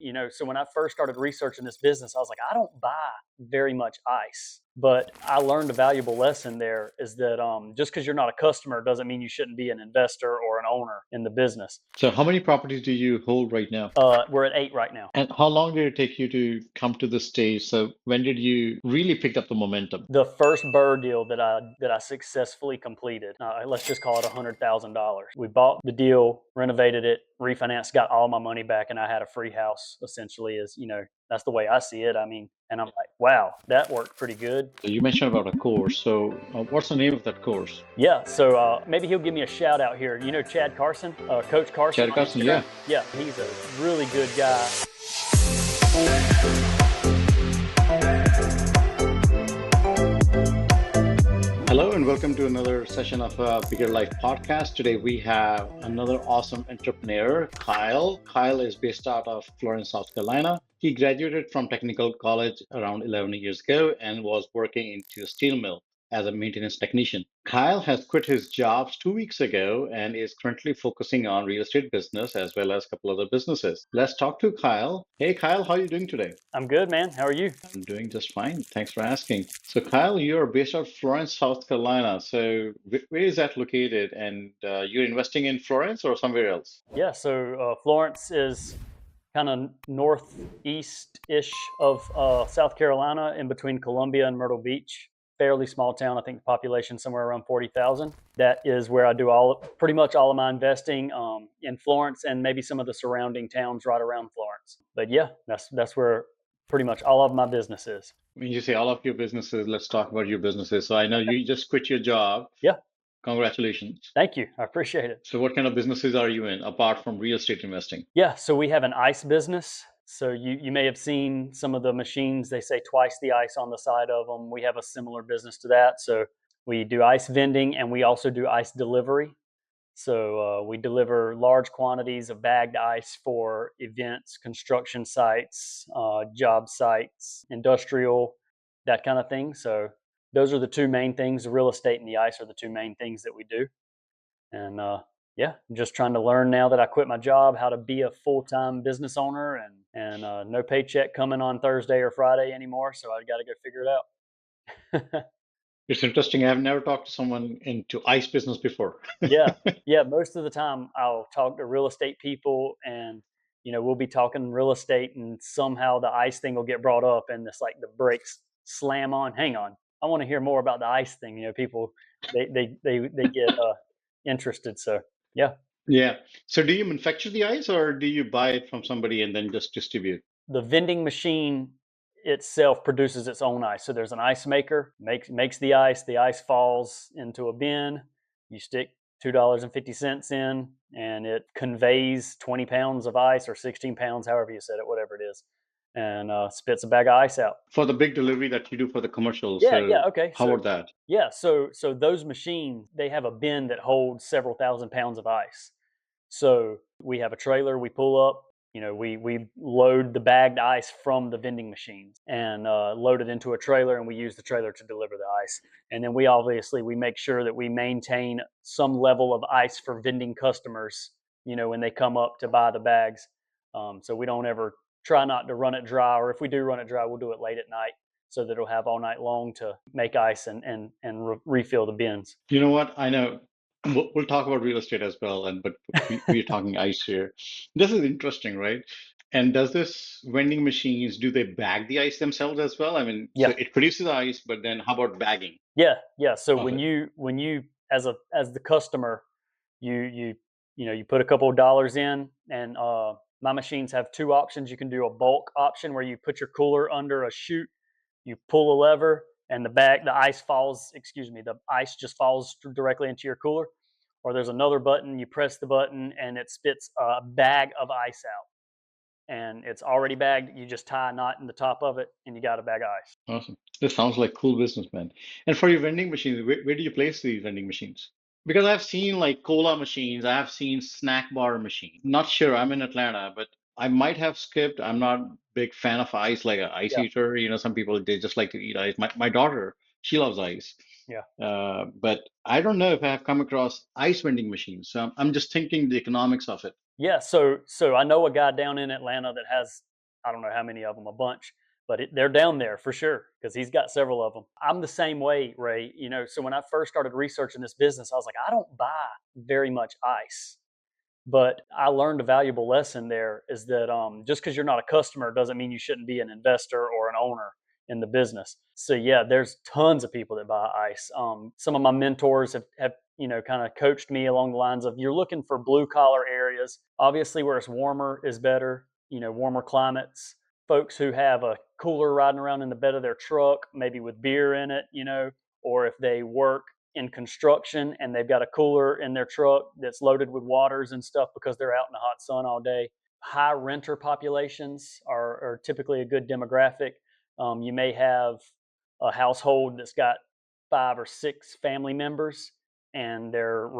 So when I first started researching this business, I was like, I don't buy very much ice. But I learned a valuable lesson there is that just because you're not a customer doesn't mean you shouldn't be an investor or an owner in the business. So how many properties do you hold right now? We're at 8 right now. And how long did it take you to come to this stage? So when did you really pick up the momentum? The first BRRRR deal that I successfully completed, let's just call it $100,000. We bought the deal, renovated it, refinanced, got all my money back, and I had a free house. Essentially, that's the way I see it. I mean, and I'm like, wow, that worked pretty good. So you mentioned about a course. So what's the name of that course? Yeah, so maybe he'll give me a shout out here. You know Chad Carson, Coach Carson Chad on Carson, Instagram. yeah. Yeah, he's a really good guy. Hello and welcome to another session of Bigger Life podcast. Today we have another awesome entrepreneur, Kyle. Kyle is based out of Florence, South Carolina. He graduated from technical college around 11 years ago and was working into a steel mill as a maintenance technician. Kyle has quit his jobs 2 weeks ago and is currently focusing on real estate business as well as a couple other businesses. Let's talk to Kyle. Hey Kyle, how are you doing today? I'm good, man. How are you? I'm doing just fine. Thanks for asking. So, Kyle, you're based out of Florence, South Carolina. So, where is that located? And you're investing in Florence or somewhere else? Yeah, so Florence is kind of northeast-ish of South Carolina, in between Columbia and Myrtle Beach. Fairly small town. I think the population somewhere around 40,000. That is where I do pretty much all of my investing in Florence and maybe some of the surrounding towns right around Florence. But yeah, that's where pretty much all of my business is. When you say all of your businesses, let's talk about your businesses. So, I know you just quit your job. Yeah, Congratulations. thank you. I appreciate it. So, what kind of businesses are you in apart from real estate investing? Yeah, so we have an ice business. So you may have seen some of the machines, they say twice the ice on the side of them. We have a similar business to that. So we do ice vending and we also do ice delivery. So we deliver large quantities of bagged ice for events, construction sites, job sites, industrial, that kind of thing. So those are the two main things. The real estate and the ice are the two main things that we do. And yeah, I'm just trying to learn now that I quit my job how to be a full-time business owner, and no paycheck coming on Thursday or Friday anymore. So I got to go figure it out. It's interesting. I've never talked to someone into ice business before. Yeah, yeah. Most of the time, I'll talk to real estate people, and we'll be talking real estate, and somehow the ice thing will get brought up, and it's like the brakes slam on. Hang on, I want to hear more about the ice thing. People they get interested. So yeah. Yeah. So, do you manufacture the ice or do you buy it from somebody and then just distribute? The vending machine itself produces its own ice. So there's an ice maker, makes the ice. The ice falls into a bin. You stick $2.50 in, and it conveys 20 pounds of ice or 16 pounds, however you said it, whatever it is, and spits a bag of ice out. For the big delivery that you do for the commercials. Yeah, So, yeah, okay. how about that? Yeah, so those machines, they have a bin that holds several thousand pounds of ice. So we have a trailer, we pull up, we load the bagged ice from the vending machines and load it into a trailer, and we use the trailer to deliver the ice. And then we make sure that we maintain some level of ice for vending customers, when they come up to buy the bags. So we don't ever try not to run it dry, or if we do run it dry, we'll do it late at night so that it'll have all night long to make ice and refill the bins. You know what? I know we'll talk about real estate as well, but we're talking ice here. This is interesting, right? And does this vending machines, do they bag the ice themselves as well? I mean, so Yeah. it produces ice, but then how about bagging Yeah. So of when it? you as the customer, you put a couple of dollars in, and my machines have two options. You can do a bulk option where you put your cooler under a chute, you pull a lever, and the ice just falls directly into your cooler. Or there's another button, you press the button, and it spits a bag of ice out. And it's already bagged. You just tie a knot in the top of it, and you got a bag of ice. Awesome. This sounds like cool business, man. And for your vending machines, where do you place these vending machines? Because I've seen like cola machines, I have seen snack bar machines. Not sure, I'm in Atlanta, but I might have skipped. I'm not big fan of ice, like an ice Yeah, eater. Some people they just like to eat ice. My daughter, she loves ice. yeah. But I don't know if I have come across ice vending machines. So I'm just thinking the economics of it. Yeah, so I know a guy down in Atlanta that has I don't know how many of them, a bunch, but they're down there for sure because he's got several of them. I'm the same way, Ray. So when I first started researching this business, I was like, I don't buy very much ice. But I learned a valuable lesson there is that just because you're not a customer doesn't mean you shouldn't be an investor or an owner in the business. So yeah, there's tons of people that buy ice. Some of my mentors have kind of coached me along the lines of you're looking for blue collar areas. Obviously, where it's warmer is better. Warmer climates. Folks who have a cooler riding around in the bed of their truck, maybe with beer in it. Or if they work in construction and they've got a cooler in their truck that's loaded with waters and stuff because they're out in the hot sun all day. High renter populations are typically a good demographic. You may have a household that's got 5 or 6 family members, and their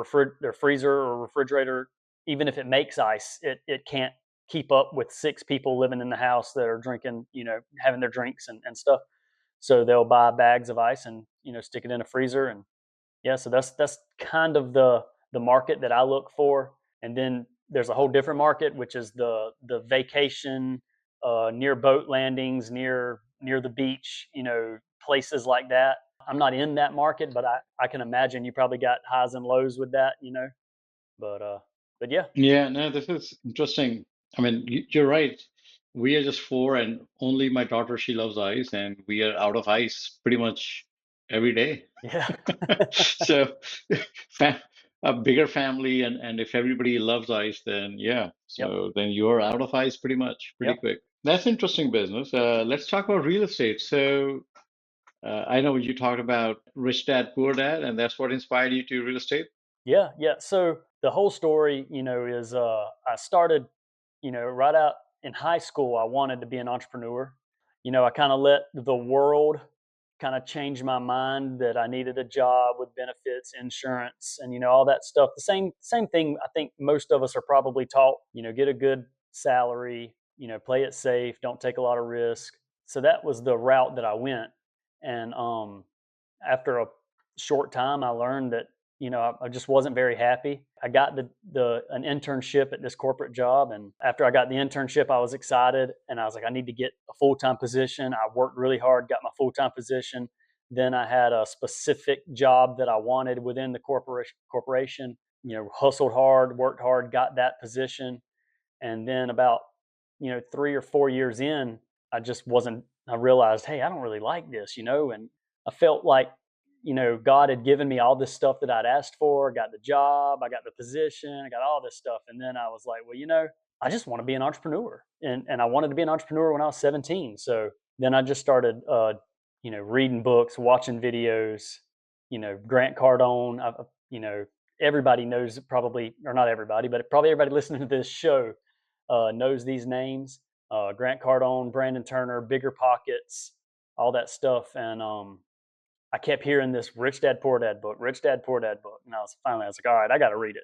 freezer or refrigerator, even if it makes ice, it can't keep up with 6 people living in the house that are drinking, having their drinks and stuff. So they'll buy bags of ice and stick it in a freezer. And yeah, so that's kind of the market that I look for. And then there's a whole different market, which is the vacation near boat landings, near the beach, places like that. I'm not in that market, but I can imagine you probably got highs and lows with that. But yeah, Yeah, no, this is interesting. I mean, you're right. We are just four, and only my daughter, she loves ice, and we are out of ice pretty much every day. yeah, So, fa a bigger family, and if everybody loves ice, then yeah, yep, so then you're out of ice pretty much, pretty yep. quick. That's interesting business. Let's talk about real estate. So, I know you talked about Rich Dad, Poor Dad, and that's what inspired you to real estate. Yeah, yeah. So the whole story, is I started, right out in high school. I wanted to be an entrepreneur. I kind of let the world kind of change my mind that I needed a job with benefits, insurance, and all that stuff. The same thing I think most of us are probably taught. Get a good salary. Play it safe. Don't take a lot of risk. So that was the route that I went. And after a short time, I learned that I just wasn't very happy. I got the an internship at this corporate job, and after I got the internship, I was excited, and I was like, I need to get a full time position. I worked really hard, got my full time position. Then I had a specific job that I wanted within the corporation. Hustled hard, worked hard, got that position, and then about 3 or 4 years in, I just wasn't. I realized, hey, I don't really like this. And I felt like God had given me all this stuff that I'd asked for. I got the job, I got the position, I got all this stuff, and then I was like, well, I just want to be an entrepreneur, and I wanted to be an entrepreneur when I was 17. So then I just started, reading books, watching videos. Grant Cardone. Everybody knows probably, or not everybody, but probably everybody listening to this show knows these names: Grant Cardone, Brandon Turner, Bigger Pockets, all that stuff. And I kept hearing this Rich Dad Poor Dad book, Rich Dad Poor Dad book, and I was like, all right, I got to read it.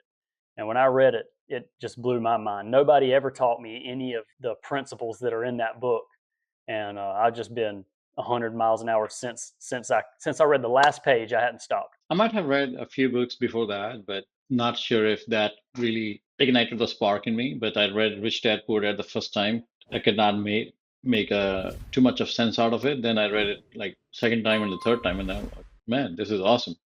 And when I read it, it just blew my mind. Nobody ever taught me any of the principles that are in that book, and I've just been 100 miles an hour since I read the last page. I hadn't stopped. I might have read a few books before that, but not sure if that really ignited the spark in me. But I read Rich Dad Poor Dad the first time. I could not make too much of sense out of it. Then I read it like second time and the third time, and I'm like, man, this is awesome.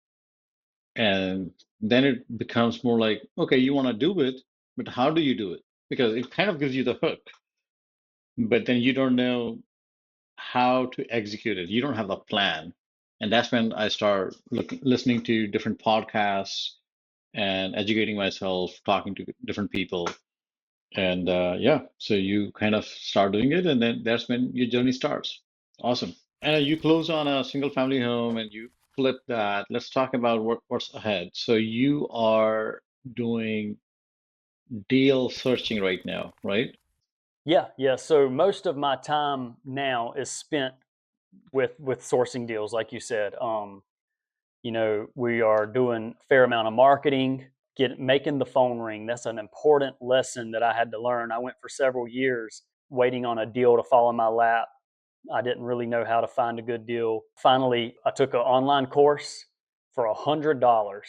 And then it becomes more like, okay, you want to do it, but how do you do it? Because it kind of gives you the hook, but then you don't know how to execute it. You don't have a plan. And that's when I start listening to different podcasts and educating myself, talking to different people. And yeah, so you kind of start doing it, and then that's when your journey starts. Awesome. And you close on a single family home and you flip that. Let's talk about what's ahead. So you are doing deal searching right now, right? Yeah, yeah. So most of my time now is spent with sourcing deals, like you said. We are doing a fair amount of marketing, making the phone ring. That's an important lesson that I had to learn. I went for several years waiting on a deal to fall in my lap. I didn't really know how to find a good deal. Finally, I took an online course for $100,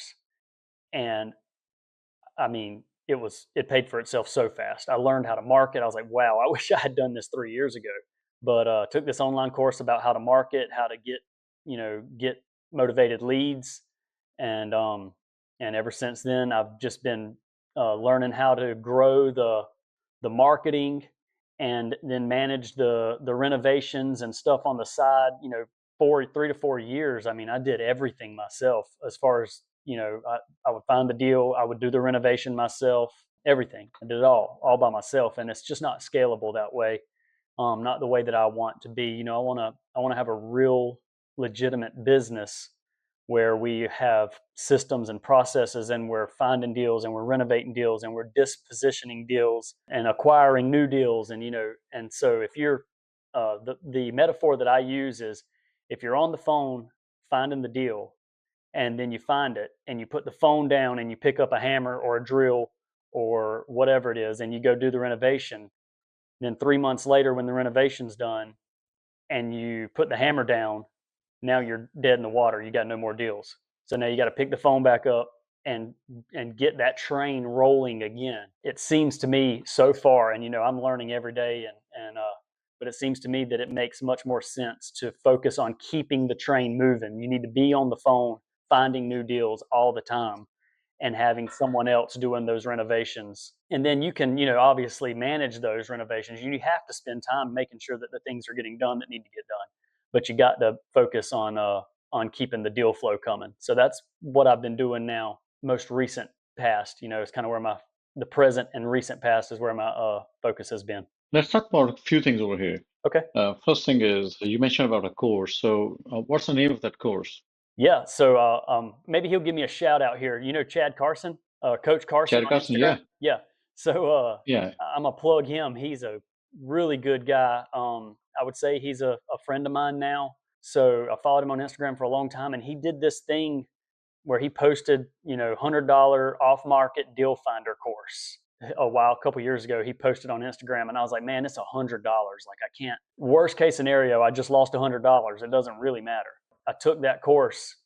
and I mean, it paid for itself so fast. I learned how to market. I was like, wow, I wish I had done this 3 years ago. But took this online course about how to market, how to get motivated leads, and ever since then, I've just been learning how to grow the marketing, and then manage the renovations and stuff on the side. For 3 to 4 years, I mean, I did everything myself. As far as I would find the deal, I would do the renovation myself, everything. I did it all by myself, and it's just not scalable that way. Not the way that I want to be. I want to have a real legitimate business where we have systems and processes, and we're finding deals, and we're renovating deals, and we're dispositioning deals and acquiring new deals. And so if you're the metaphor that I use is, if you're on the phone finding the deal, and then you find it and you put the phone down and you pick up a hammer or a drill or whatever it is, and you go do the renovation, then 3 months later, when the renovation's done and you put the hammer down, now you're dead in the water. You got no more deals. So now you got to pick the phone back up and get that train rolling again. It seems to me so far, and I'm learning every day, but it seems to me that it makes much more sense to focus on keeping the train moving. You need to be on the phone finding new deals all the time, and having someone else doing those renovations. And then you can, obviously manage those renovations. You have to spend time making sure that the things are getting done that need to get done. But you got to focus on keeping the deal flow coming. So that's what I've been doing now. Most recent past, is kind of where the present and recent past is where my focus has been. Let's talk about a few things over here. Okay. First thing is, you mentioned about a course. So, what's the name of that course? Yeah. So maybe he'll give me a shout out here. Chad Carson, Coach Carson Chad on Carson, Instagram. yeah, Yeah. So yeah. I'm gonna plug him. He's a really good guy. I would say he's a friend of mine now. So I followed him on Instagram for a long time, and he did this thing where he posted, $100 off market deal finder course a couple years ago. He posted on Instagram, and I was like, man, it's $100. Like, I can't. Worst case scenario, I just lost $100. It doesn't really matter. I took that course,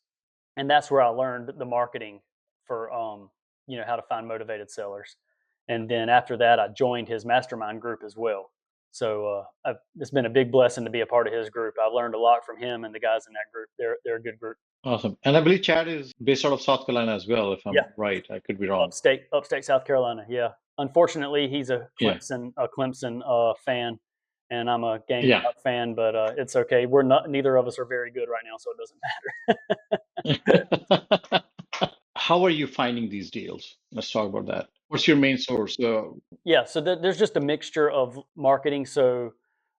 and that's where I learned the marketing for how to find motivated sellers. And then after that, I joined his mastermind group as well. So it's been a big blessing to be a part of his group. I've learned a lot from him and the guys in that group. They're a good group. Awesome. And I believe Chad is based out of South Carolina as well, if Yeah, I'm right. I could be wrong. upstate South Carolina. Yeah. Unfortunately, he's a Yeah, Clemson fan, and I'm a yeah. Gamecock fan. But it's okay. We're not. Neither of us are very good right now, so it doesn't matter. How are you finding these deals? Let's talk about that. What's your main source? Yeah, so there's just a mixture of marketing. So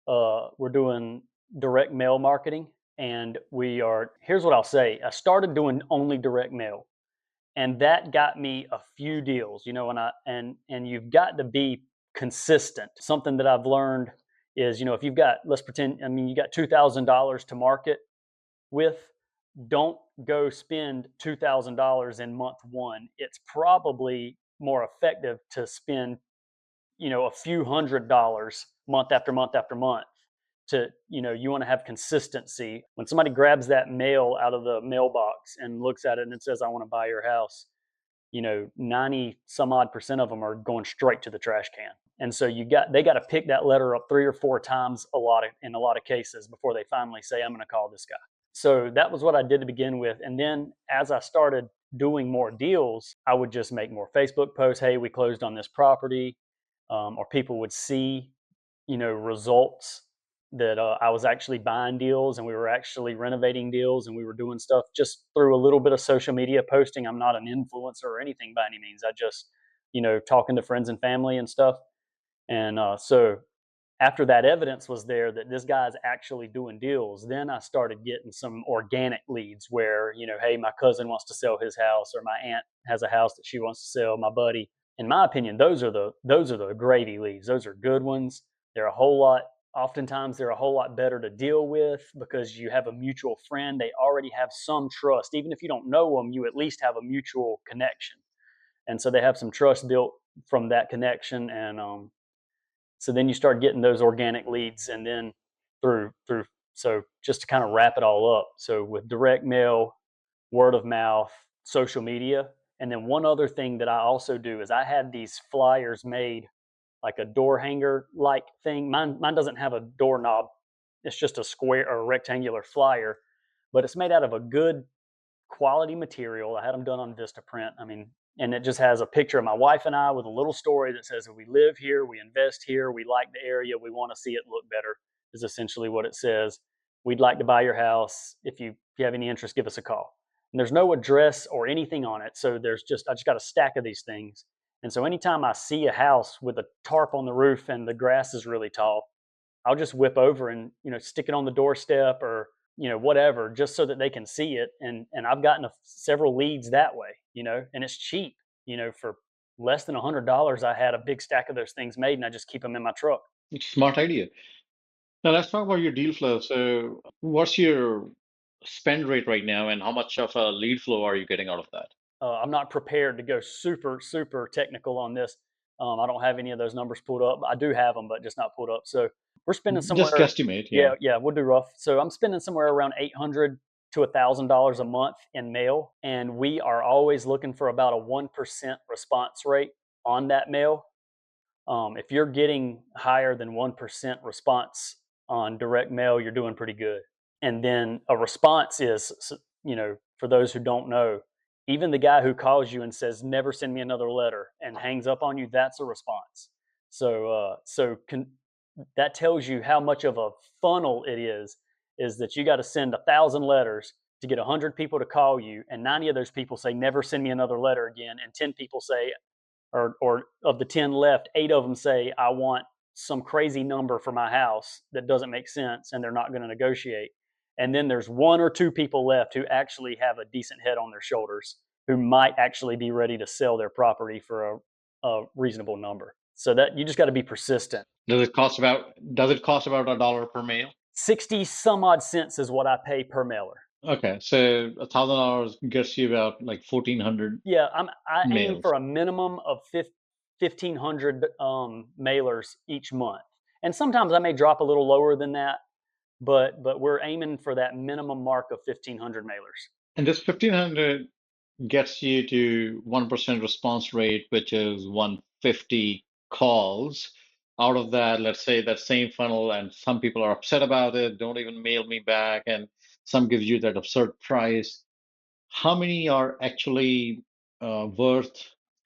we're doing direct mail marketing, and here's what I'll say. I started doing only direct mail, and that got me a few deals, and you've got to be consistent. Something that I've learned is, if you've got, let's pretend, I mean, you got $2,000 to market with, don't go spend $2,000 in month one. It's probably more effective to spend a few $100s month after month after month. You want to have consistency. When somebody grabs that mail out of the mailbox and looks at it and it says, I want to buy your house, 90 some odd percent of them are going straight to the trash can. And so they got to pick that letter up 3 or 4 times in a lot of cases before they finally say, I'm going to call this guy. So that was what I did to begin with. And then as I started doing more deals, I would just make more Facebook posts. Hey, we closed on this property. Or people would see, results that I was actually buying deals, and we were actually renovating deals, and we were doing stuff just through a little bit of social media posting. I'm not an influencer or anything by any means. I just, talking to friends and family and stuff. And so after that evidence was there that this guy's actually doing deals, then I started getting some organic leads where, hey, my cousin wants to sell his house, or my aunt has a house that she wants to sell, my buddy. In my opinion, those are the gravy leads. Those are good ones. Oftentimes they're a whole lot better to deal with because you have a mutual friend. They already have some trust. Even if you don't know them, you at least have a mutual connection. And so they have some trust built from that connection. And so then you start getting those organic leads, and then through so just to kind of wrap it all up. So with direct mail, word of mouth, social media, And then one other thing that I also do is I had these flyers made like a door hanger like thing. Mine doesn't have a doorknob. It's just a square or a rectangular flyer, but it's made out of a good quality material. I had them done on Vistaprint. I mean, and it just has a picture of my wife and I with a little story that says, we live here, we invest here, we like the area, we want to see it look better, is essentially what it says. We'd like to buy your house. If you have any interest, give us a call. And there's no address or anything on it. So I just got a stack of these things. And so anytime I see a house with a tarp on the roof and the grass is really tall, I'll just whip over and, stick it on the doorstep or, whatever, just so that they can see it. And I've gotten several leads that way, and it's cheap, for less than $100. I had a big stack of those things made and I just keep them in my truck. Smart idea. Now let's talk about your deal flow. So what's your spend rate right now, and how much of a lead flow are you getting out of that? I'm not prepared to go super, super technical on this. I don't have any of those numbers pulled up. I do have them, but just not pulled up. So we're spending Just somewhere. guesstimate, yeah. Yeah, we'll do rough. So I'm spending somewhere around $800 to $1,000 a month in mail, and we are always looking for about a 1% response rate on that mail. If you're getting higher than 1% response on direct mail, you're doing pretty good. And then a response is, for those who don't know, even the guy who calls you and says, never send me another letter and hangs up on you, that's a response. That tells you how much of a funnel it is that you got to send 1,000 letters to get 100 people to call you. And 90 of those people say, never send me another letter again. And 10 people say, or of the 10 left, 8 of them say, I want some crazy number for my house that doesn't make sense, and they're not going to negotiate. And then there's 1 or 2 people left who actually have a decent head on their shoulders, who might actually be ready to sell their property for a reasonable number. So that you just got to be persistent. Does it cost about $1 per mail? 60 some odd cents is what I pay per mailer. Okay, so $1,000 gets you about like 1,400 Yeah, I aim mails. for a minimum of 1,500 mailers each month, and sometimes I may drop a little lower than that, but we're aiming for that minimum mark of 1,500 mailers. And this 1,500 gets you to 1% response rate, which is 150 calls. Out of that, let's say that same funnel, and some people are upset about it, don't even mail me back, and some gives you that absurd price. How many are actually worth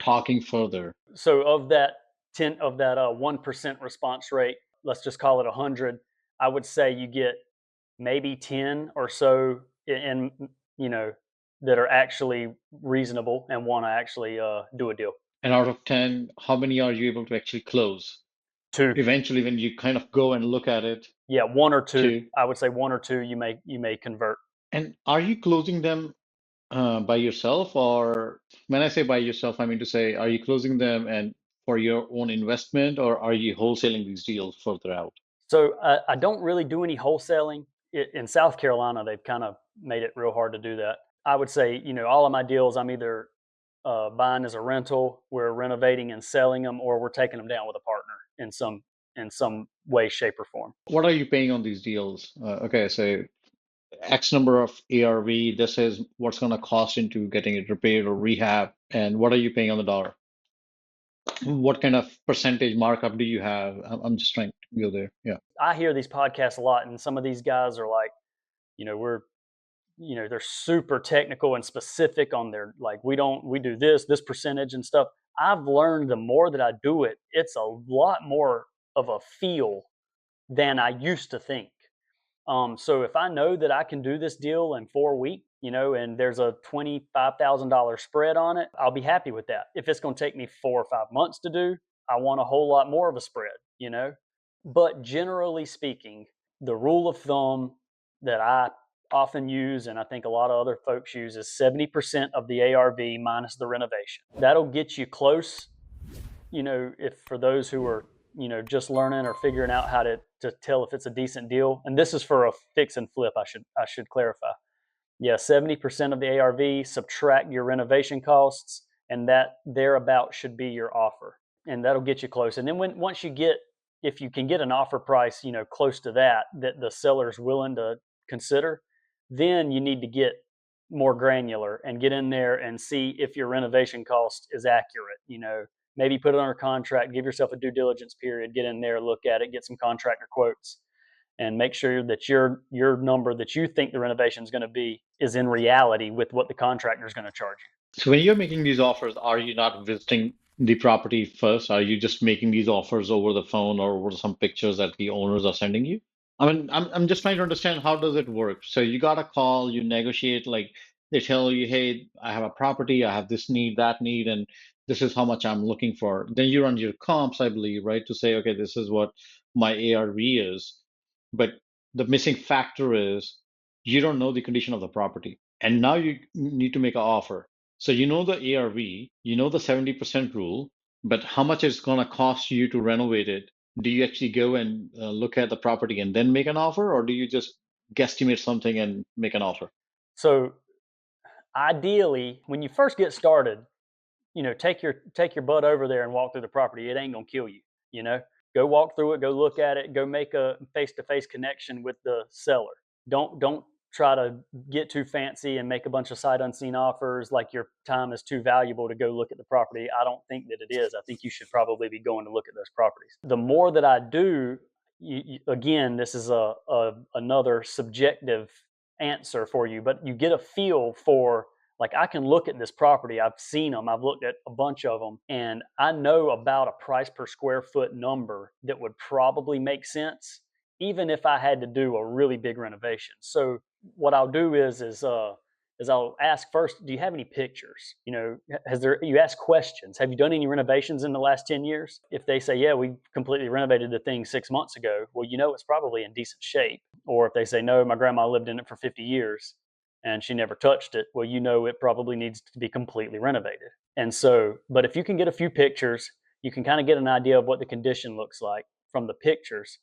talking further? So of that 1% response rate, let's just call it 100. I would say you get maybe 10 or so in that are actually reasonable and want to actually do a deal. And out of 10, how many are you able to actually close? Two. Eventually, when you kind of go and look at it, Yeah, 1 or 2. two. I would say 1 or 2 you may convert. And are you closing them by yourself? Or when I say by yourself, I mean to say, are you closing them and for your own investment, or are you wholesaling these deals further out? So I don't really do any wholesaling. In South Carolina, they've kind of made it real hard to do that. I would say, all of my deals, I'm either buying as a rental, we're renovating and selling them, or we're taking them down with a partner in some way, shape, or form. What are you paying on these deals? Okay, so X number of ARV, this is what's going to cost into getting it repaired or rehab, and what are you paying on the dollar? What kind of percentage markup do you have? I'm just trying to go there. Yeah. I hear these podcasts a lot, and some of these guys are like, we're they're super technical and specific on their, like, we do this percentage and stuff. I've learned the more that I do it, it's a lot more of a feel than I used to think. So if I know that I can do this deal in 4 weeks, and there's a $25,000 spread on it, I'll be happy with that. If it's going to take me 4 or 5 months to do, I want a whole lot more of a spread. But generally speaking, the rule of thumb that I often use, and I think a lot of other folks use, is 70% of the ARV minus the renovation. That'll get you close, if for those who are, just learning or figuring out how to tell if it's a decent deal. And this is for a fix and flip, I should clarify. Yeah, 70% of the ARV, subtract your renovation costs, and that thereabout should be your offer. And that'll get you close. And then once you get, if you can get an offer price, close to that the seller's willing to consider, then you need to get more granular and get in there and see if your renovation cost is accurate. Maybe put it under contract, give yourself a due diligence period, get in there, look at it, get some contractor quotes, and make sure that your number that you think the renovation is going to be is in reality with what the contractor is going to charge you. So when you're making these offers, are you not visiting the property first? Are you just making these offers over the phone or over some pictures that the owners are sending you? I mean, I'm just trying to understand how does it work? So you got a call, you negotiate, like they tell you, hey, I have a property, I have this need, that need, and this is how much I'm looking for. Then you run your comps, I believe, right, to say, okay, this is what my ARV is. But the missing factor is you don't know the condition of the property. And now you need to make an offer. So you know the ARV, you know the 70% rule, but how much it's going to cost you to renovate it? Do you actually go and look at the property and then make an offer, or do you just guesstimate something and make an offer? So ideally, when you first get started, take your butt over there and walk through the property. It ain't gonna kill you. You know, go walk through it, go look at it, go make a face-to-face connection with the seller. Don't try to get too fancy and make a bunch of sight unseen offers like your time is too valuable to go look at the property. I don't think that it is. I think you should probably be going to look at those properties. The more that I do, again, this is another subjective answer for you, but you get a feel for, like, I can look at this property. I've seen them. I've looked at a bunch of them, and I know about a price per square foot number that would probably make sense, even if I had to do a really big renovation. So what I'll do is I'll ask first, do you have any pictures? You ask questions. Have you done any renovations in the last 10 years? If they say, yeah, we completely renovated the thing 6 months ago, well, it's probably in decent shape. Or if they say, no, my grandma lived in it for 50 years and she never touched it, well, it probably needs to be completely renovated. And so, but if you can get a few pictures, you can kind of get an idea of what the condition looks like from the pictures.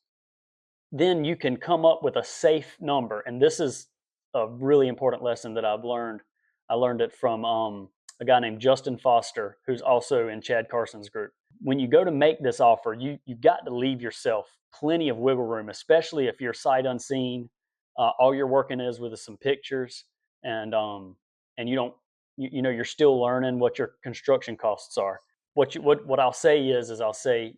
Then you can come up with a safe number. And this is a really important lesson that I've learned. I learned it from a guy named Justin Foster, who's also in Chad Carson's group. When you go to make this offer, you've got to leave yourself plenty of wiggle room, especially if you're sight unseen. All you're working is with some pictures, and you don't, you're still learning what your construction costs are. What I'll say is I'll say,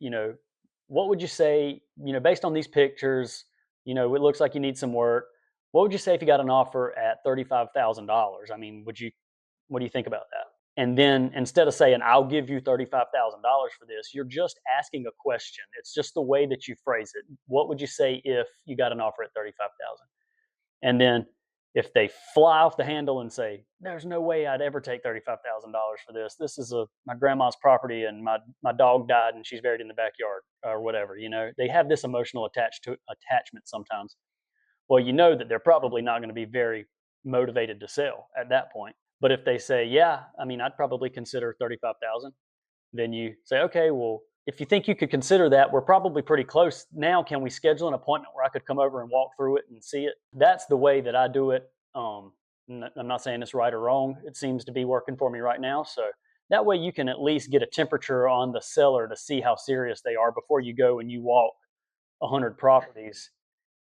what would you say, based on these pictures, it looks like you need some work. What would you say if you got an offer at $35,000? I mean, what do you think about that? And then instead of saying, I'll give you $35,000 for this, you're just asking a question. It's just the way that you phrase it. What would you say if you got an offer at 35,000? And then if they fly off the handle and say, there's no way I'd ever take $35,000 for this. This is my grandma's property and my dog died and she's buried in the backyard or whatever, they have this emotional attachment sometimes. Well, that they're probably not going to be very motivated to sell at that point. But if they say, yeah, I mean, I'd probably consider 35,000, then you say, okay, well, if you think you could consider that, we're probably pretty close. Now, can we schedule an appointment where I could come over and walk through it and see it? That's the way that I do it. I'm not saying it's right or wrong. It seems to be working for me right now. So that way you can at least get a temperature on the seller to see how serious they are before you go and you walk 100 properties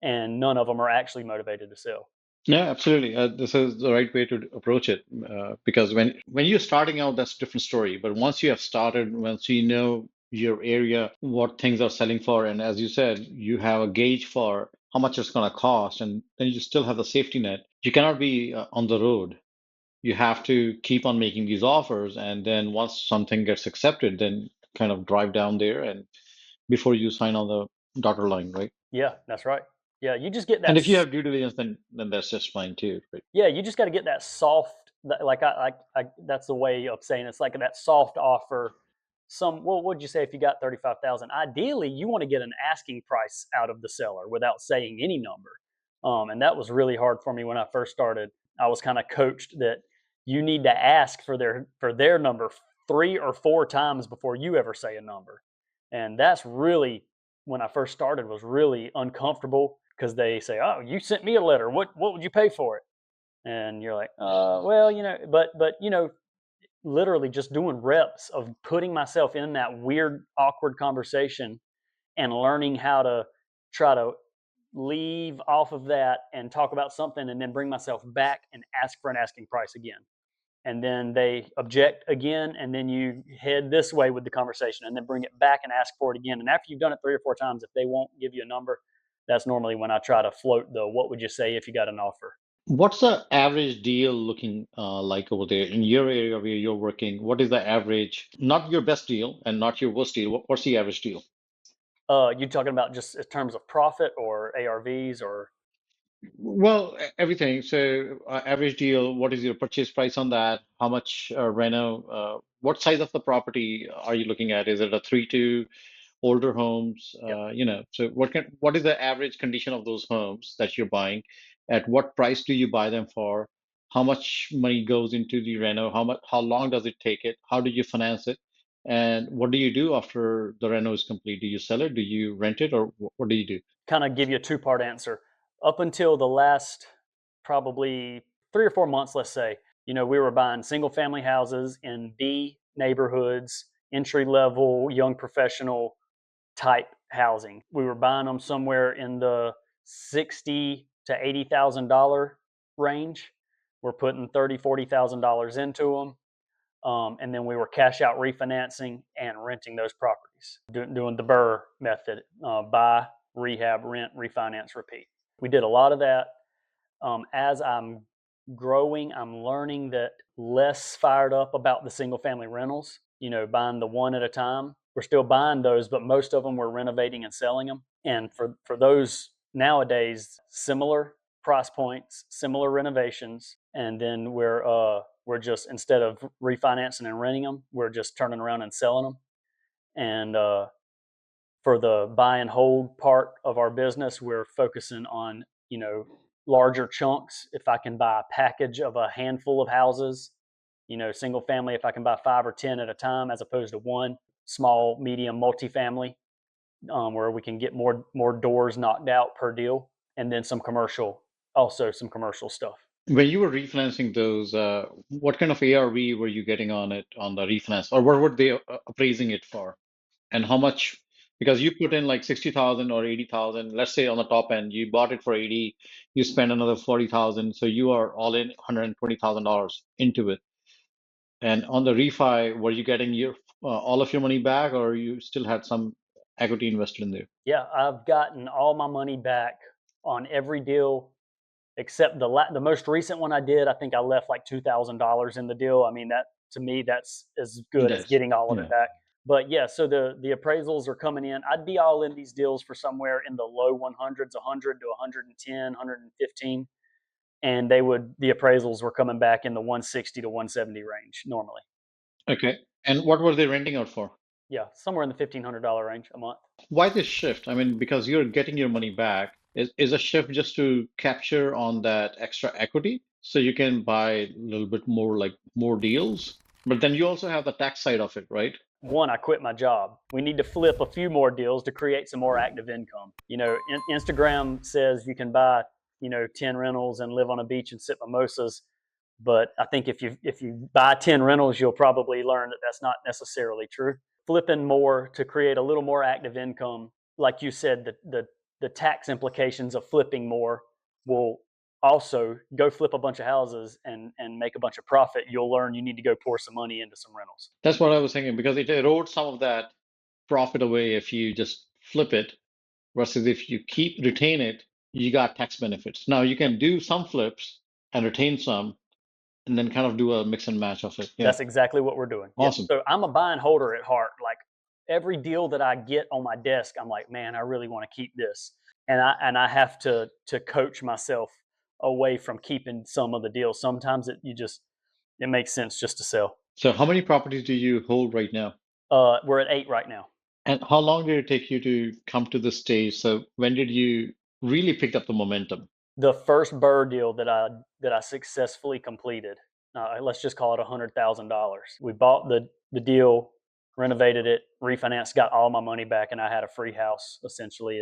and none of them are actually motivated to sell. Yeah, absolutely. This is the right way to approach it because when you're starting out, that's a different story. But once you have started, once you know your area, what things are selling for, and as you said, you have a gauge for how much it's going to cost, and then you still have the safety net. You cannot be on the road. You have to keep on making these offers, and then once something gets accepted, then kind of drive down there and before you sign on the dotted line, right? Yeah, that's right. Yeah, you just get And that. if you have due diligence, then that's just fine too, right? Yeah, you just got to get that soft. Like that's the way of saying it. It's like that soft offer. What would you say if you got 35,000? Ideally, you want to get an asking price out of the seller without saying any number. And that was really hard for me when I first started. I was kind of coached that you need to ask for their number 3 or 4 times before you ever say a number, and that's really, when I first started, was really uncomfortable because they say, "Oh, you sent me a letter. What would you pay for it?" And you're like, well, but literally just doing reps of putting myself in that weird, awkward conversation and learning how to try to leave off of that and talk about something and then bring myself back and ask for an asking price again. And then they object again, and then you head this way with the conversation and then bring it back and ask for it again. And after you've done it 3 or 4 times, if they won't give you a number, that's normally when I try to float the what would you say if you got an offer. What's the average deal looking like over there in your area where you're working? What is the average, not your best deal and not your worst deal? What's the average deal? You talking about just in terms of profit or ARVs or? Well, everything. So, average deal, what is your purchase price on that? How much reno? What size of the property are you looking at? Is it a 3-2, older homes? Yep. So what is the average condition of those homes that you're buying? At what price do you buy them for? How much money goes into the reno? How long does it take it? How do you finance it? And what do you do after the reno is complete? Do you sell it? Do you rent it? Or what do you do? Kind of give you a two-part answer. Up until the last probably 3 or 4 months, let's say, we were buying single family houses in B neighborhoods, entry level, young professional type housing. We were buying them somewhere in the 60 to 80,000 dollar range. We're putting 30, 40,000 dollars into them. And then we were cash out refinancing and renting those properties, doing the BRRRR method: buy, rehab, rent, refinance, repeat. We did a lot of that. As I'm growing, I'm learning that less fired up about the single family rentals, buying the one at a time. We're still buying those, but most of them we're renovating and selling them. And for those nowadays, similar price points, similar renovations, and then we're just, instead of refinancing and renting them, we're just turning around and selling them. And for the buy and hold part of our business, we're focusing on, larger chunks. If I can buy a package of a handful of houses, single family, if I can buy 5 or 10 at a time as opposed to one, small, medium, multifamily, where we can get more doors knocked out per deal, and then some commercial stuff. When you were refinancing those, what kind of ARV were you getting on it on the refinance, or what were they appraising it for? And how much? Because you put in like 60,000 or 80,000, let's say on the top end, you bought it for 80, you spend another 40,000, so you are all in $120,000 into it. And on the refi, were you getting your all of your money back, or you still had some equity invested in there? Yeah, I've gotten all my money back on every deal except the most recent one I did. I think I left like $2,000 in the deal. I mean, that to me, that's as good as Yes. getting all of it Yeah. back. But yeah, so the appraisals are coming in. I'd be all in these deals for somewhere in the low 100s, 100 to 110, 115, and the appraisals were coming back in the 160 to 170 range normally. Okay. And what were they renting out for? Yeah, somewhere in the $1,500 range a month. Why this shift? I mean, because you're getting your money back. Is a shift just to capture on that extra equity so you can buy a little bit more, like more deals? But then you also have the tax side of it, right? One, I quit my job. We need to flip a few more deals to create some more active income. Instagram says you can buy, 10 rentals and live on a beach and sip mimosas. But I think if you buy 10 rentals, you'll probably learn that that's not necessarily true. Flipping more to create a little more active income, like you said, the tax implications of flipping more will also go flip a bunch of houses and make a bunch of profit. You'll learn you need to go pour some money into some rentals. That's what I was thinking because it erodes some of that profit away if you just flip it versus if you retain it, you got tax benefits. Now you can do some flips and retain some and then kind of do a mix and match of it. Yeah. That's exactly what we're doing. Yeah. Awesome. So I'm a buy and holder at heart. Like every deal that I get on my desk, I'm like, man, I really want to keep this. And I have to coach myself away from keeping some of the deals. Sometimes it makes sense just to sell. So how many properties do you hold right now? We're at 8 right now. And how long did it take you to come to this stage? So when did you really pick up the momentum? The first BRRRR deal that I successfully completed, let's just call it $100,000. We bought the deal, renovated it, refinanced, got all my money back, and I had a free house. Essentially,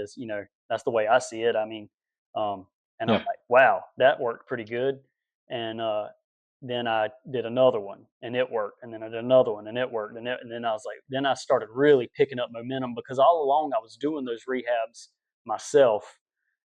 that's the way I see it. I mean, and I'm Yeah. like, wow, that worked pretty good. And then I did another one, and it worked. And then I did another one, and it worked. And then I was like, then I started really picking up momentum because all along I was doing those rehabs myself,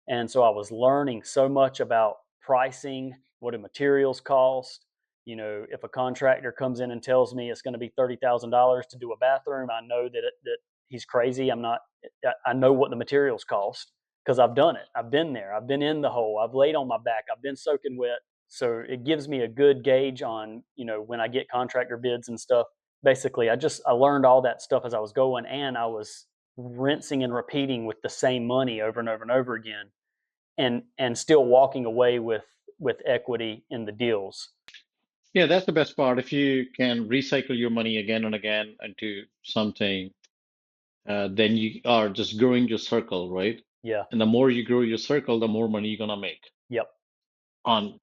And so I was learning so much about pricing, what do materials cost. If a contractor comes in and tells me it's going to be $30,000 to do a bathroom, I know that he's crazy. I know what the materials cost because I've done it. I've been there. I've been in the hole. I've laid on my back. I've been soaking wet. So it gives me a good gauge on, when I get contractor bids and stuff. Basically, I learned all that stuff as I was going, and I was rinsing and repeating with the same money over and over and over again, and still walking away with equity in the deals. Yeah, that's the best part. If you can recycle your money again and again into something, then you are just growing your circle, right? Yeah. And the more you grow your circle, the more money you're gonna make. Yep.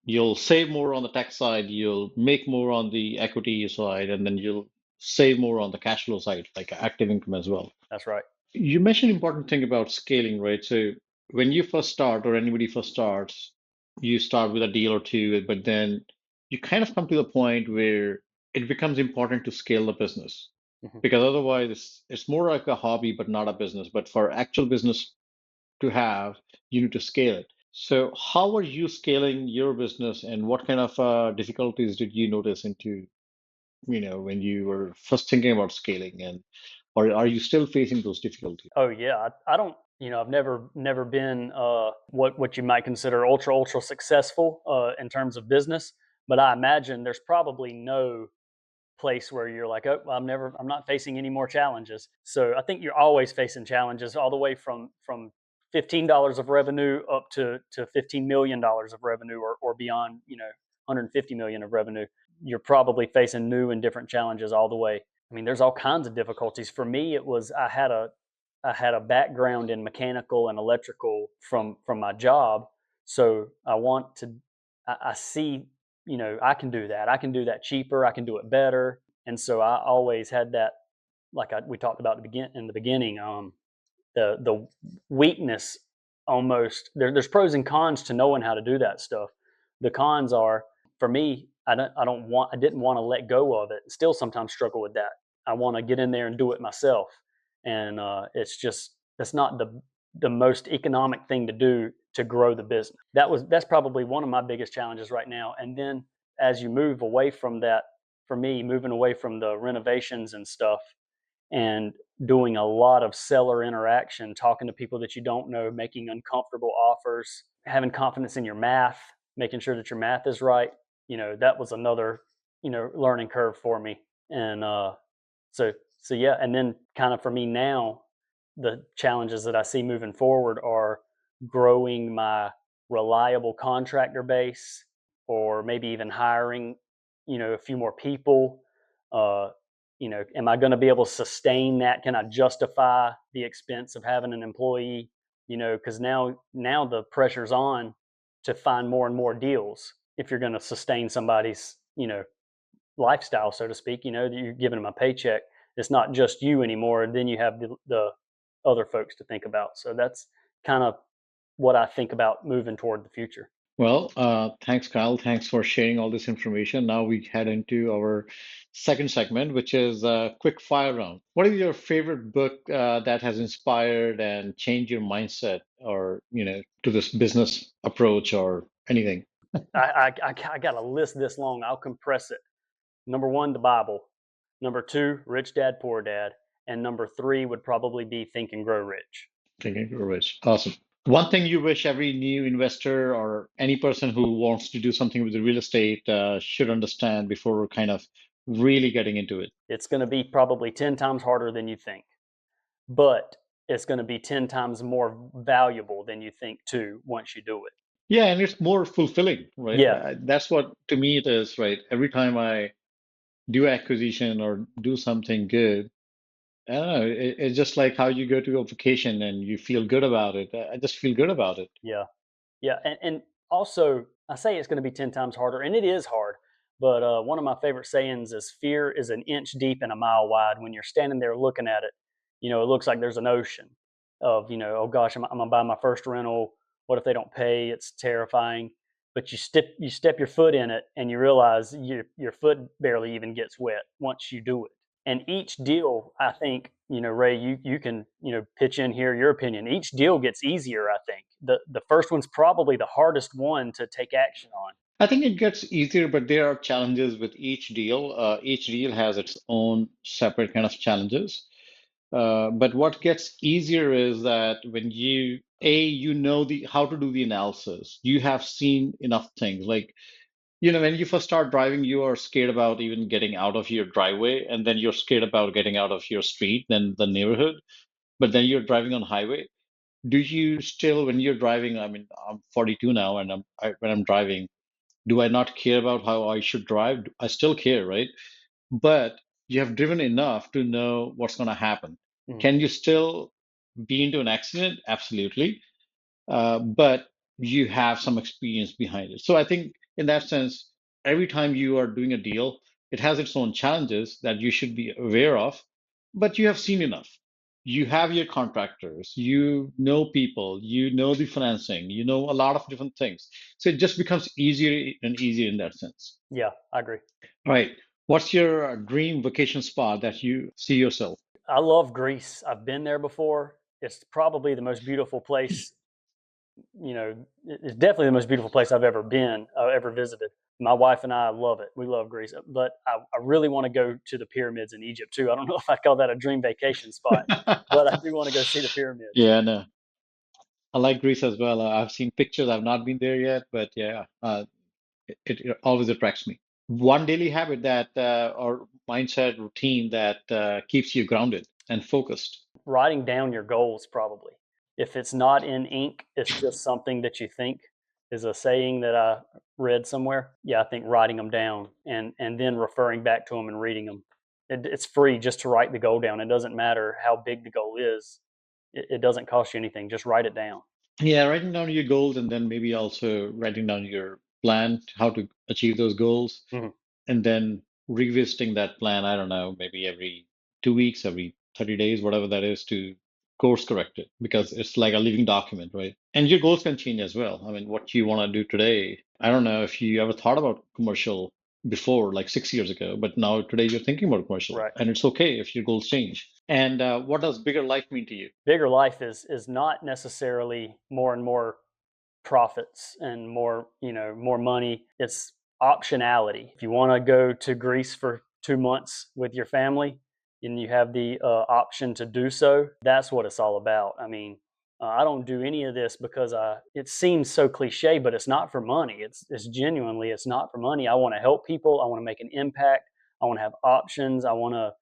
You'll save more on the tech side, you'll make more on the equity side, and then you'll save more on the cash flow side, like active income as well. That's right. You mentioned an important thing about scaling, right? So when you first start, or anybody first starts, you start with a deal or two, but then you kind of come to the point where it becomes important to scale the business. Hmm. Because otherwise it's more like a hobby, but not a business. But for actual business to have, you need to scale it. So how are you scaling your business, and what kind of difficulties did you notice when you were first thinking about scaling, and or are you still facing those difficulties? Oh yeah. I don't. I've never been what you might consider ultra successful in terms of business, but I imagine there's probably no place where you're like, oh, I'm not facing any more challenges. So I think you're always facing challenges, all the way from $15 of revenue up to $15 million of revenue, or beyond, 150 million of revenue. You're probably facing new and different challenges all the way. I mean, there's all kinds of difficulties. For me, it was I had a background in mechanical and electrical from my job, so I see, I can do that. I can do that cheaper. I can do it better. And so I always had that, like we talked about in the beginning, the weakness almost. There's pros and cons to knowing how to do that stuff. The cons are, for me, I didn't want to let go of it. Still sometimes struggle with that. I want to get in there and do it myself, and that's not the most economic thing to do to grow the business. That's probably one of my biggest challenges right now. And then as you move away from that, for me, moving away from the renovations and stuff, and doing a lot of seller interaction, talking to people that you don't know, making uncomfortable offers, having confidence in your math, making sure that your math is right. That was another, learning curve for me. And so so yeah, and then kind of for me now, the challenges that I see moving forward are growing my reliable contractor base, or maybe even hiring, a few more people. Uh, am I going to be able to sustain that? Can I justify the expense of having an employee? Because now the pressure's on to find more and more deals if you're going to sustain somebody's, lifestyle, so to speak. That you're giving them a paycheck. It's not just you anymore. And then you have the other folks to think about. So that's kind of what I think about moving toward the future. Well, thanks, Kyle. Thanks for sharing all this information. Now we head into our second segment, which is a quick fire round. What is your favorite book that has inspired and changed your mindset, or to this business approach or anything? I got a list this long. I'll compress it. Number one, the Bible. Number two, Rich Dad Poor Dad. And number three would probably be Think and Grow Rich. Thinking you're rich. Awesome. One thing you wish every new investor or any person who wants to do something with the real estate should understand before kind of really getting into it. It's going to be probably 10 times harder than you think, but it's going to be 10 times more valuable than you think too once you do it. Yeah, and it's more fulfilling, right? Yeah, That's what to me it is, right? Every time I do acquisition or do something good, I don't know, it's just like how you go to a vacation and you feel good about it. I just feel good about it. yeah. Yeah, and also I say it's going to be 10 times harder, and it is hard. But one of my favorite sayings is, "Fear is an inch deep and a mile wide." When you're standing there looking at it, it looks like there's an ocean of, oh gosh, I'm gonna buy my first rental. What if they don't pay? It's terrifying. But you step your foot in it, and you realize your foot barely even gets wet once you do it. And each deal, I think, Ray, you can pitch in here your opinion. Each deal gets easier. I think the first one's probably the hardest one to take action on. I think it gets easier, but there are challenges with each deal. Each deal has its own separate kind of challenges. But what gets easier is that when you know the how to do the analysis, you have seen enough things. Like, when you first start driving, you are scared about even getting out of your driveway, and then you're scared about getting out of your street, then the neighborhood, but then you're driving on highway. Do you still, when you're driving, I mean, I'm 42 now, and when I'm driving, do I not care about how I should drive? I still care, right? But you have driven enough to know what's going to happen. Mhm. Can you still be into an accident? Absolutely. But you have some experience behind it. So I think in that sense, every time you are doing a deal, it has its own challenges that you should be aware of, but you have seen enough. You have your contractors, you know people, you know the financing, you know a lot of different things. So it just becomes easier and easier in that sense. Yeah, I agree. All right. What's your dream vacation spot that you see yourself? I love Greece. I've been there before. It's probably the most beautiful place. It's definitely the most beautiful place I've ever been, ever visited. My wife and I love it. We love Greece, but I really want to go to the pyramids in Egypt too. I don't know if I call that a dream vacation spot, but I do want to go see the pyramids. Yeah, no, I like Greece as well. I've seen pictures. I've not been there yet, but yeah, it always attracts me. One daily habit that or mindset routine that keeps you grounded and focused. Writing down your goals, probably. If it's not in ink, it's just something that you think, is a saying that I read somewhere. Yeah, I think writing them down and then referring back to them and reading them. It's free just to write the goal down. It doesn't matter how big the goal is. It doesn't cost you anything. Just write it down. Yeah, writing down your goals and then maybe also writing down your plan, how to achieve those goals, Mhm. and then revisiting that plan, I don't know, maybe every 2 weeks, every 30 days, whatever that is, to course correct it because it's like a living document, right? And your goals can change as well. I mean, what you want to do today, I don't know if you ever thought about commercial before, like 6 years ago, but now today you're thinking about commercial, Right. and it's okay if your goals change. And what does bigger life mean to you? Bigger life is not necessarily more and more profits and more, more money. It's optionality. If you want to go to Greece for 2 months with your family and you have the option to do so, that's what it's all about. I mean, I don't do any of this because it seems so cliche, but it's not for money. It's genuinely, it's not for money. I want to help people. I want to make an impact. I want to have options. I want to,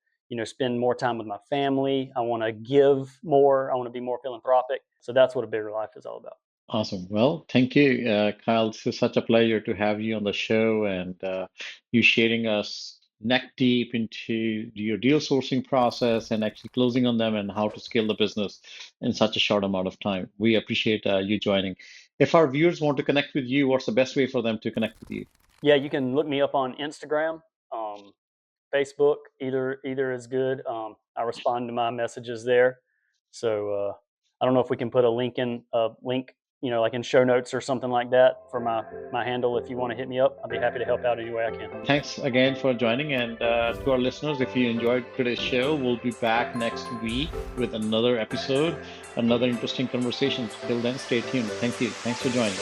spend more time with my family. I want to give more. I want to be more philanthropic. So that's what a bigger life is all about. Awesome. Well, thank you, Kyle. This is such a pleasure to have you on the show and you sharing us neck deep into your deal sourcing process and actually closing on them and how to scale the business in such a short amount of time. We appreciate you joining. If our viewers want to connect with you, what's the best way for them to connect with you? Yeah, you can look me up on Instagram, Facebook. Either is good. I respond to my messages there. So I don't know if we can put a link, like in show notes or something like that for my handle. If you want to hit me up, I'll be happy to help out any way I can. Thanks again for joining. And to our listeners, if you enjoyed today's show, we'll be back next week with another episode, another interesting conversation. Till then, stay tuned. Thank you. Thanks for joining.